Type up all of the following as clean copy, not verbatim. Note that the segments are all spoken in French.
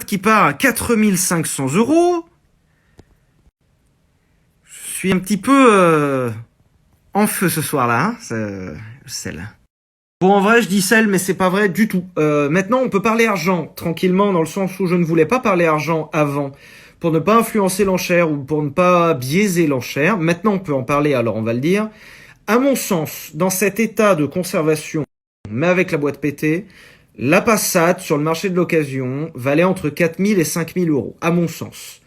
qui part à 4500 €. Je suis un petit peu en feu ce soir-là, hein, sel. Bon, en vrai, je dis sel, mais c'est pas vrai du tout. Maintenant, on peut parler argent, tranquillement, dans le sens où je ne voulais pas parler argent avant, pour ne pas influencer l'enchère ou pour ne pas biaiser l'enchère. Maintenant, on peut en parler, alors on va le dire. À mon sens, dans cet état de conservation, mais avec la boîte pétée, la Passat, sur le marché de l'occasion, valait entre 4000 et 5000 €, à mon sens.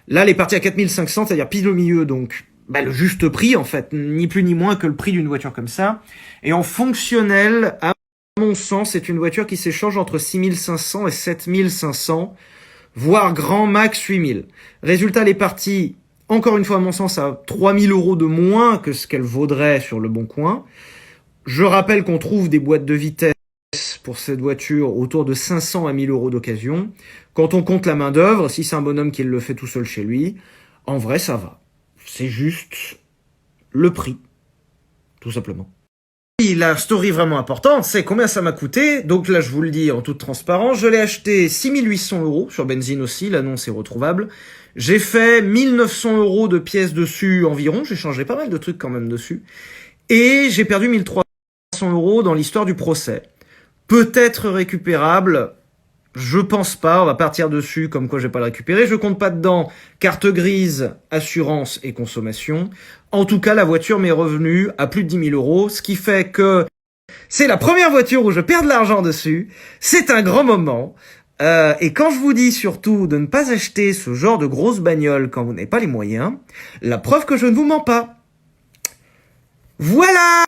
Là, elle est partie à 4500, c'est-à-dire pile au milieu, donc le juste prix, en fait, ni plus ni moins que le prix d'une voiture comme ça. Et en fonctionnel, à mon sens, c'est une voiture qui s'échange entre 6500 et 7500, voire grand max 8000. Résultat, elle est partie, encore une fois, à mon sens, à 3000 € de moins que ce qu'elle vaudrait sur le Bon Coin. Je rappelle qu'on trouve des boîtes de vitesse pour cette voiture autour de 500 à 1000 € d'occasion. Quand on compte la main d'œuvre, si c'est un bonhomme qui le fait tout seul chez lui, en vrai, ça va. C'est juste le prix, tout simplement. Et la story vraiment importante, c'est combien ça m'a coûté. Donc là, je vous le dis en toute transparence, je l'ai acheté 6800 € sur Benzine aussi, l'annonce est retrouvable. J'ai fait 1900 € de pièces dessus environ, j'ai changé pas mal de trucs quand même dessus. Et j'ai perdu 1300 € dans l'histoire du procès. Peut-être récupérable, je pense pas, on va partir dessus comme quoi je vais pas le récupérer. Je compte pas dedans carte grise, assurance et consommation. En tout cas, la voiture m'est revenue à plus de 10 000 €, ce qui fait que c'est la première voiture où je perds de l'argent dessus. C'est un grand moment. Et quand je vous dis surtout de ne pas acheter ce genre de grosse bagnole quand vous n'avez pas les moyens, la preuve que je ne vous mens pas. Voilà!